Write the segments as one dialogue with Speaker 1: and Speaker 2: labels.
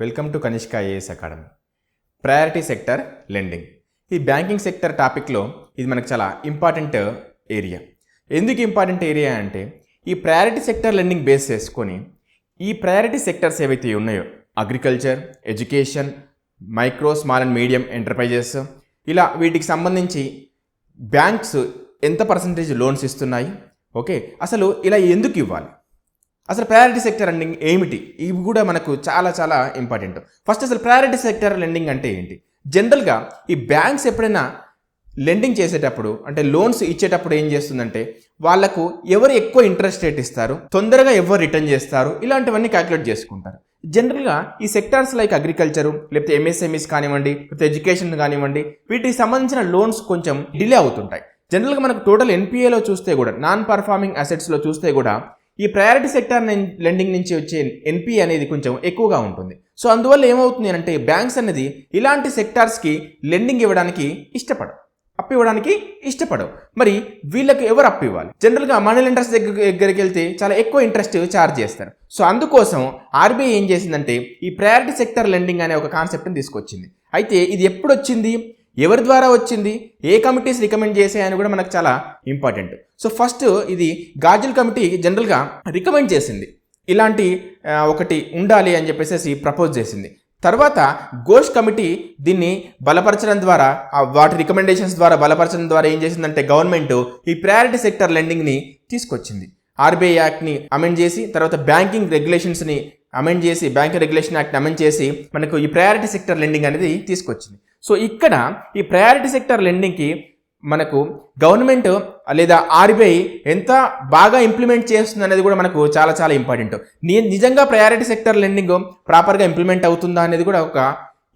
Speaker 1: Welcome to Kanishka IAS academy. Priority sector lending. ఈ banking sector టాపిక్లో ఇది మనకు చాలా ఇంపార్టెంట్ ఏరియా. ఎందుకు ఇంపార్టెంట్ ఏరియా అంటే ఈ ప్రయారిటీ సెక్టర్ లెండింగ్ బేస్ చేసుకొని ఈ ప్రయారిటీ సెక్టర్స్ ఏవైతే ఉన్నాయో agriculture, education, micro, small and medium enterprises, ఇలా వీటికి సంబంధించి బ్యాంక్స్ ఎంత పర్సంటేజ్ లోన్స్ ఇస్తున్నాయి, ఓకే, అసలు ఇలా ఎందుకు ఇవ్వాలి, అసలు ప్రయారిటీ సెక్టర్ లెండింగ్ ఏమిటి, ఇవి కూడా మనకు చాలా చాలా ఇంపార్టెంట్. ఫస్ట్ అసలు ప్రయారిటీ సెక్టర్ లెండింగ్ అంటే ఏంటి? జనరల్గా ఈ బ్యాంక్స్ ఎప్పుడైనా లెండింగ్ చేసేటప్పుడు అంటే లోన్స్ ఇచ్చేటప్పుడు ఏం చేస్తుందంటే వాళ్ళకు ఎవరు ఎక్కువ ఇంట్రెస్ట్ రేట్ ఇస్తారు, తొందరగా ఎవరు రిటర్న్ చేస్తారు, ఇలాంటివన్నీ క్యాలిక్యులేట్ చేసుకుంటారు. జనరల్గా ఈ సెక్టార్స్ లైక్ అగ్రికల్చరు, లేకపోతే ఎంఎస్ఎంఈస్ కానివ్వండి, లేకపోతే ఎడ్యుకేషన్ కానివ్వండి, వీటికి సంబంధించిన లోన్స్ కొంచెం డిలే అవుతుంటాయి. జనరల్గా మనకు టోటల్ ఎన్పిఏలో చూస్తే కూడా, నాన్ పర్ఫార్మింగ్ అసెట్స్లో చూస్తే కూడా ఈ ప్రయారిటీ సెక్టర్ లెండింగ్ నుంచి వచ్చే ఎన్పిఏ అనేది కొంచెం ఎక్కువగా ఉంటుంది. సో అందువల్ల ఏమవుతుంది అంటే బ్యాంక్స్ అనేది ఇలాంటి సెక్టార్స్కి లెండింగ్ ఇవ్వడానికి అప్పు ఇవ్వడానికి ఇష్టపడవు. మరి వీళ్ళకి ఎవరు అప్పు ఇవ్వాలి? జనరల్గా మనీ లెండర్స్ దగ్గరికి వెళ్తే చాలా ఎక్కువ ఇంట్రెస్ట్ ఛార్జ్ చేస్తారు. సో అందుకోసం ఆర్బీఐ ఏం చేసిందంటే ఈ ప్రయారిటీ సెక్టర్ లెండింగ్ అనే ఒక కాన్సెప్ట్ని తీసుకొచ్చింది. అయితే ఇది ఎప్పుడు వచ్చింది, ఎవరి ద్వారా వచ్చింది, ఏ కమిటీస్ రికమెండ్ చేసాయని కూడా మనకు చాలా ఇంపార్టెంట్. సో ఫస్ట్ ఇది గార్జిల్ కమిటీ జనరల్గా రికమెండ్ చేసింది, ఇలాంటి ఒకటి ఉండాలి అని చెప్పేసి ప్రపోజ్ చేసింది. తర్వాత ఘోష్ కమిటీ దీన్ని బలపరచడం ద్వారా, వాటి రికమెండేషన్స్ ద్వారా బలపరచడం ద్వారా ఏం చేసిందంటే గవర్నమెంట్ ఈ ప్రయారిటీ సెక్టర్ లెండింగ్ని తీసుకొచ్చింది. ఆర్బీఐ యాక్ట్ని అమెండ్ చేసి, తర్వాత బ్యాంకింగ్ రెగ్యులేషన్స్ని అమెండ్ చేసి, బ్యాంకింగ్ రెగ్యులేషన్ యాక్ట్ని అమెండ్ చేసి మనకు ఈ ప్రయారిటీ సెక్టర్ లెండింగ్ అనేది తీసుకొచ్చింది. సో ఇక్కడ ఈ ప్రయారిటీ సెక్టర్ లెండింగ్కి మనకు గవర్నమెంట్ లేదా ఆర్బీఐ ఎంత బాగా ఇంప్లిమెంట్ చేస్తుంది అనేది కూడా మనకు చాలా చాలా ఇంపార్టెంట్. నిజంగా ప్రయారిటీ సెక్టర్ లెండింగ్ ప్రాపర్గా ఇంప్లిమెంట్ అవుతుందా అనేది కూడా ఒక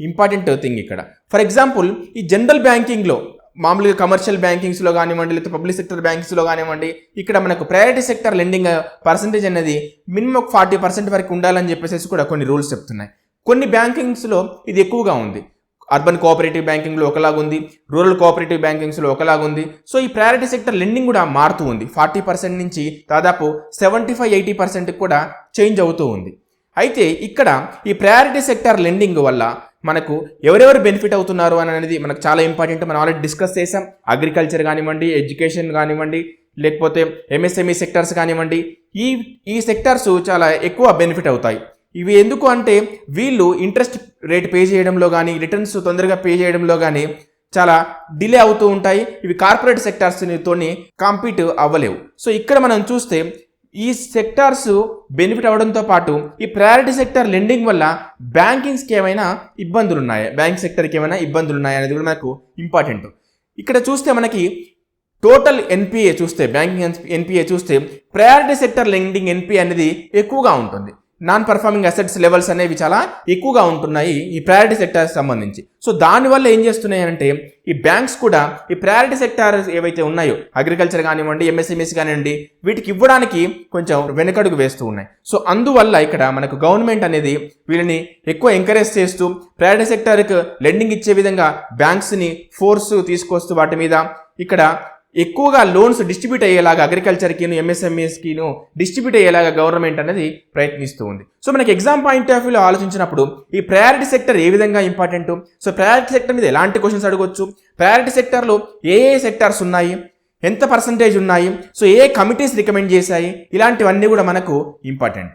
Speaker 1: ఇంపార్టెంట్ థింగ్ ఇక్కడ. ఫర్ ఎగ్జాంపుల్ ఈ జనరల్ బ్యాంకింగ్లో, మామూలుగా కమర్షియల్ బ్యాంకింగ్స్లో కానివ్వండి, లేకపోతే పబ్లిక్ సెక్టర్ బ్యాంక్స్లో కానివ్వండి, ఇక్కడ మనకు ప్రయారిటీ సెక్టర్ లెండింగ్ పర్సంటేజ్ అనేది మినిమం 40% వరకు ఉండాలని చెప్పేసి కూడా కొన్ని రూల్స్ చెప్తున్నాయి. కొన్ని బ్యాంకింగ్స్లో ఇది ఎక్కువగా ఉంది. అర్బన్ కోఆపరేటివ్ బ్యాంకింగ్లో ఒకలాగుంది, రూరల్ కోఆపరేటివ్ బ్యాంకింగ్స్లో ఒకలాగుంది. సో ఈ ప్రయారిటీ సెక్టర్ లెండింగ్ కూడా మారుతూ ఉంది. 40% నుంచి దాదాపు 75-80% కూడా చేంజ్ అవుతూ ఉంది. అయితే ఇక్కడ ఈ ప్రయారిటీ సెక్టర్ లెండింగ్ వల్ల మనకు ఎవరెవరు బెనిఫిట్ అవుతున్నారు అనేది మనకు చాలా ఇంపార్టెంట్. మనం ఆల్రెడీ డిస్కస్ చేసాం. అగ్రికల్చర్ కానివ్వండి, ఎడ్యుకేషన్ కానివ్వండి, లేకపోతే ఎంఎస్ఎంఈ సెక్టర్స్ కానివ్వండి, ఈ సెక్టర్స్ చాలా ఎక్కువ బెనిఫిట్ అవుతాయి. ఇవి ఎందుకు అంటే వీళ్ళు ఇంట్రెస్ట్ రేట్ పే చేయడంలో కానీ, రిటర్న్స్ తొందరగా పే చేయడంలో కానీ చాలా డిలే అవుతూ ఉంటాయి. ఇవి కార్పొరేట్ సెక్టార్స్తోని కాంపీట్ అవ్వలేవు. సో ఇక్కడ మనం చూస్తే ఈ సెక్టార్స్ బెనిఫిట్ అవ్వడంతో పాటు ఈ ప్రయారిటీ సెక్టర్ లెండింగ్ వల్ల బ్యాంకింగ్స్కి ఏమైనా ఇబ్బందులు ఉన్నాయా, బ్యాంక్ సెక్టర్కి ఏమైనా ఇబ్బందులు ఉన్నాయా అనేది కూడా మనకు ఇంపార్టెంట్. ఇక్కడ చూస్తే మనకి టోటల్ ఎన్పిఏ చూస్తే, బ్యాంకింగ్ ఎన్పిఏ చూస్తే ప్రయారిటీ సెక్టర్ లెండింగ్ ఎన్పిఏ అనేది ఎక్కువగా ఉంటుంది. నాన్ పర్ఫార్మింగ్ అసెట్స్ లెవెల్స్ అనేవి చాలా ఎక్కువగా ఉంటున్నాయి ఈ ప్రయారిటీ సెక్టార్స్ సంబంధించి. సో దానివల్ల ఏం చేస్తున్నాయంటే ఈ బ్యాంక్స్ కూడా ఈ ప్రయారిటీ సెక్టార్స్ ఏవైతే ఉన్నాయో అగ్రికల్చర్ కానివ్వండి, ఎంఎస్ఎంఈస్ కానివ్వండి, వీటికి ఇవ్వడానికి కొంచెం వెనకడుగు వేస్తూ ఉన్నాయి. సో అందువల్ల ఇక్కడ మనకు గవర్నమెంట్ అనేది వీళ్ళని ఎక్కువ ఎంకరేజ్ చేస్తూ ప్రయారిటీ సెక్టార్కి లెండింగ్ ఇచ్చే విధంగా బ్యాంక్స్ని ఫోర్స్ తీసుకొస్తూ వాటి మీద ఇక్కడ ఎక్కువగా లోన్స్ డిస్ట్రిబ్యూట్ అయ్యేలాగా అగ్రికల్చర్కిను, ఎంఎస్ఎంఈస్కిను డిస్ట్రిబ్యూట్ అయ్యేలాగా గవర్నమెంట్ అనేది ప్రయత్నిస్తూ ఉంది. సో మనకి ఎగ్జామ్ పాయింట్ ఆఫ్ వ్యూలో ఆలోచించినప్పుడు ఈ ప్రయారిటీ సెక్టర్ ఏ విధంగా ఇంపార్టెంట్, సో ప్రయారిటీ సెక్టర్ మీద ఎలాంటి క్వశ్చన్స్ అడగొచ్చు, ప్రయారిటీ సెక్టర్లో ఏ సెక్టార్స్ ఉన్నాయి, ఎంత పర్సంటేజ్ ఉన్నాయి, సో ఏ కమిటీస్ రికమెండ్ చేశాయి, ఇలాంటివన్నీ కూడా మనకు ఇంపార్టెంట్.